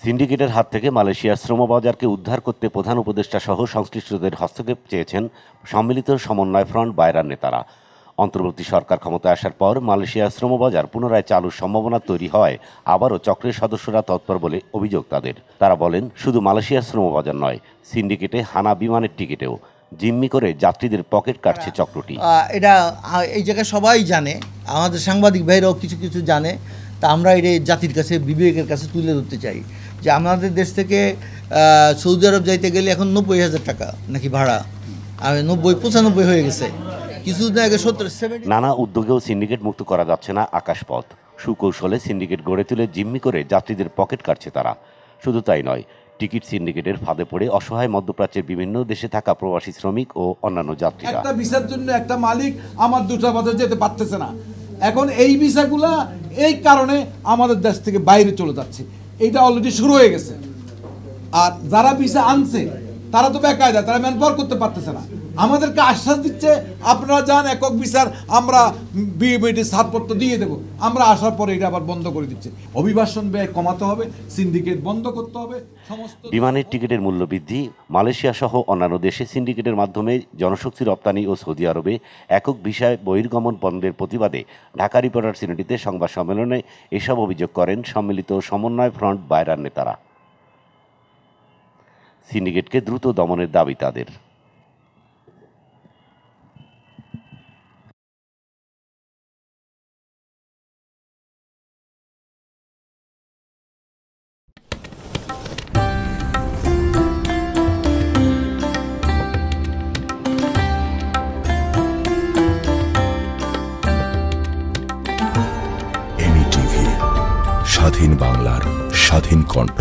সিন্ডিকেটের হাত থেকে মালয়েশিয়ার শ্রমবাজারকে উদ্ধার করতে প্রধান উপদেষ্টা সহ সংশ্লিষ্টদের হস্তক্ষেপ চেয়েছেন সম্মিলিত সমন্বয় ফ্রন্ট বায়রার নেতারা। অন্তর্বর্তী সরকার ক্ষমতায় আসার পর মালয়েশিয়ার শ্রমবাজার পুনরায় চালুর সম্ভাবনা তৈরি হয় আবারও চক্রের সদস্যরা তৎপর বলে অভিযোগ তাদের। তারা বলেন, শুধু মালয়েশিয়ার শ্রমবাজার নয়, সিন্ডিকেটে হানা বিমানের টিকিটেও জিম্মি করে যাত্রীদের পকেট কাটছে চক্রটি। এটা এই জায়গায় সবাই জানে, আমাদের সাংবাদিক ভাইরাও কিছু কিছু জানে। তা আমরা এটা জাতির কাছে, বিবেকের কাছে তুলে ধরতে চাই যে আমাদের দেশ থেকে সৌদি আরব যাইতে গেলে এখন 90,000 টাকা নাকি ভাড়া, 90-95 হয়ে গেছে। কিছুদিন আগে 70-70। নানা উদ্যোগেও সিন্ডিকেট মুক্ত করা যাচ্ছে না আকাশপথ। সুকৌশলে সিন্ডিকেট গড়ে তুলে জিম্মি করে যাত্রীদের পকেট কাটছে তারা। শুধু তাই নয়, টিকিট সিন্ডিকেটের ফাঁদে পড়ে অসহায় মধ্যপ্রাচ্যের বিভিন্ন দেশে থাকা প্রবাসী শ্রমিক ও অন্যান্য যাত্রীরা। একটা ভিসার জন্য একটা মালিক আমার দুটা বছর যেতে পারতেছে না। এখন এই ভিসাগুলা এই কারণে আমাদের দেশ থেকে বাইরে চলে যাচ্ছে। এইটা অলরেডি শুরু হয়ে গেছে। আর যারা ভিসা আনছে তারা তো বেকায়দা, তারা ম্যান পাওয়ার করতে পারতেছে না। আমাদেরকে আশ্বাস দিচ্ছে, আপনারা যান একক ভিসার, আমরা বিএমএটি ছাড়পত্র দিয়ে দেবো। আমরা আসার পরে এটা আবার বন্ধ করে দিচ্ছে। অভিবাসন ব্যয় কমাতে হবে, সিন্ডিকেট বন্ধ করতে হবে। সমস্ত বিমানের টিকিটের মূল্য বৃদ্ধি, মালয়েশিয়া সহ অন্যান্য দেশে সিন্ডিকেটের মাধ্যমে জনশক্তি রপ্তানি ও সৌদি আরবে একক ভিসায় বহির্গমন বন্ধের প্রতিবাদে ঢাকা রিপোর্টার সিনেটিতে সংবাদ সম্মেলনে এসব অভিযোগ করেন সম্মিলিত সমন্বয় ফ্রন্ট বায়রার নেতারা। সিন্ডিকেটকে দ্রুত দমনের দাবি তাদের। স্বাধীন বাংলার স্বাধীন কণ্ঠ।